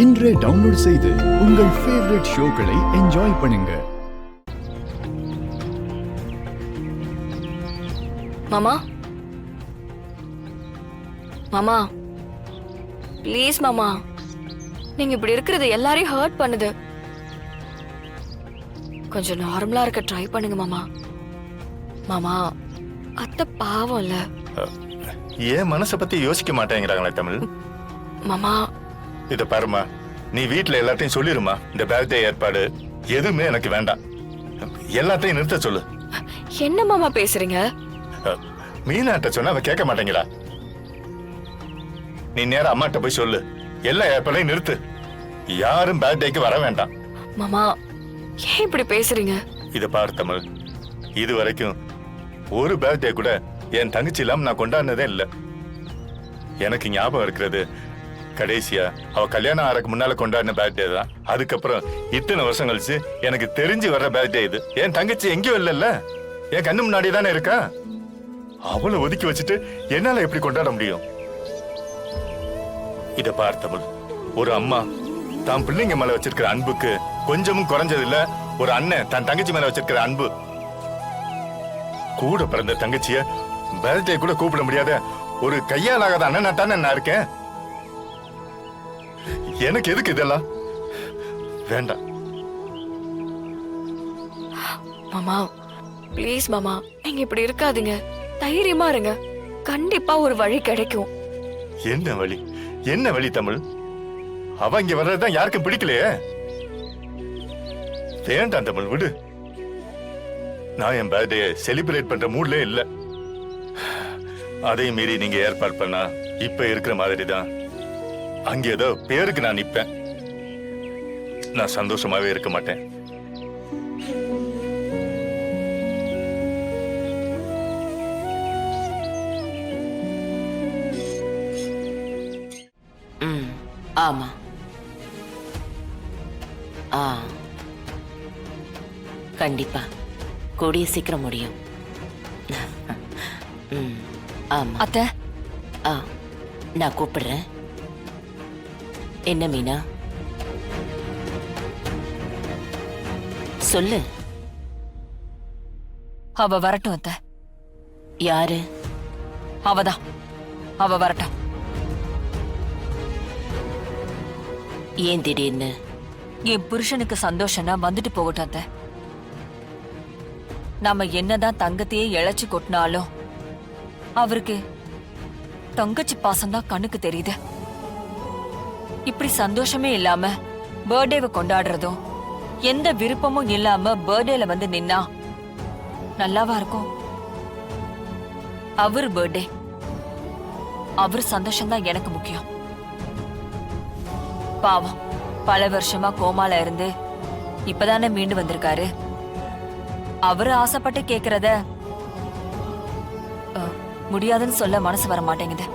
இன்றே டவுன்லோட் செய்து உங்கள் ஃபேவரட் ஷோக்களை என்ஜாய் பண்ணுங்க. மாமா மாமா ப்ளீஸ் மாமா, நீங்க இப்படி இருக்கிறது எல்லாரையும் ஹர்ட் பண்ணுது. கொஞ்சம் நார்மலா இருக்க ட்ரை பண்ணுங்க மாமா. மாமா, அத்தை பாவம் இல்ல. ஏன் மனசை பத்தி யோசிக்க மாட்டேங்கிறாங்களே தமிழ். மாமா இத பாருமா, நீ வீட்டுல எல்லாத்தையும் சொல்லிருமா. இந்த பர்த்டே ஏற்பாடு எதுவுமே எனக்கு வேண்டாம். எல்லாத்தையும் நிறுத்த சொல்லு. என்ன மாமா பேசுறீங்க? மீனாட்ட சொன்னா அவ கேட்க மாட்டேங்கிறா. நீ நேரம் அம்மாட்ட போய் சொல்லு, எல்லா ஏற்பாடையும் நிறுத்து. யாரும் பர்த்டேக்கு வர வேண்டாம். மாமா ஏன் இப்படி பேசுறீங்க? இத பாரு தமிழ், இது வரைக்கும் ஒரு பர்த்டே கூட என் தங்கச்சி இல்லாம நான் கொண்டாடினதே இல்ல. எனக்கு ஞாபகம் இருக்கிறது கடைசியா அவ கல்யாணம் ஆறதுக்கு முன்னால கொண்டாடின பர்த்டே தான். அதுக்கப்புறம் இத்தனை வருஷம் கழிச்சு எனக்கு தெரிஞ்சு வர்ற பர்த்டே இது. என் தங்கச்சி எங்கேயும் இல்லல்ல, என் கண்ணு முன்னாடி தானே இருக்கா. அவளை ஒதுக்கி வச்சுட்டு என்னால எப்படி கொண்டாட முடியும்? இத பார் தமிழ், ஒரு அம்மா தான் பிள்ளைங்க மேல வச்சிருக்கிற அன்புக்கு கொஞ்சமும் குறைஞ்சது இல்ல. ஒரு அண்ணன் தன் தங்கச்சி மேல வச்சிருக்கிற அன்பு. கூட பிறந்த தங்கச்சிய பர்த்டே கூட கூப்பிட முடியாத ஒரு கையாலாகாத அண்ணன் தானே நான் இருக்கேன். எனக்கு எதுக்கு இதெல்லாம்? வேண்டாம் மாமா ப்ளீஸ் மாமா, நீங்க இப்படி இருக்காதீங்க. தைரியமா இருங்க, கண்டிப்பா ஒரு வழி கிடைக்கும். என்ன வழி? என்ன வழி தமிழ்? அவ இங்க வர்றதுதான் யாருக்கும் பிடிக்கலையே. வேண்டாம் தமிழ், விடு. நான் என் பர்த்டே செலிப்ரேட் பண்ற மூட்ல இல்ல. அதையும் மீறி நீங்க ஏற்பாடு பண்ணா இப்ப இருக்கிற மாதிரி தான் அங்க ஏதோ பேருக்கு நான் நிப்பேன். நான் சந்தோஷமாவே இருக்க மாட்டேன். ஆமா. கண்டிப்பா கூடிய சீக்கிரம் முடியும். ஆமா அத்தை. நான் கூப்பிடுறேன். என்ன மீனா, சொல்லு. அவ வரட்டும் அத்தை. யாரு? அவதான், அவ வரட்டும். ஏன் திடீர்னு? என் புருஷனுக்கு சந்தோஷம்னா வந்துட்டு போகட்டும் அத்தை. நாம என்னதான் தங்கத்தையே இழைச்சு கொட்டினாலும் அவருக்கு தங்கச்சி பாசம்தான் கண்ணுக்கு தெரியுது. இப்படி சந்தோஷமே இல்லாம பர்த்டேவை கொண்டாடுறதும் எந்த விருப்பமும் இல்லாம பர்த்டேல வந்து நின்னா நல்லாவா இருக்கும்? அவர் பர்த்டே, அவர் சந்தோஷம்தான் எனக்கு முக்கியம். பாவம், பல வருஷமா கோமால இருந்து இப்பதானே மீண்டு வந்திருக்காரு. அவரு ஆசைப்பட்டு கேக்குறத முடியாதுன்னு சொல்ல மனசு வர மாட்டேங்குது.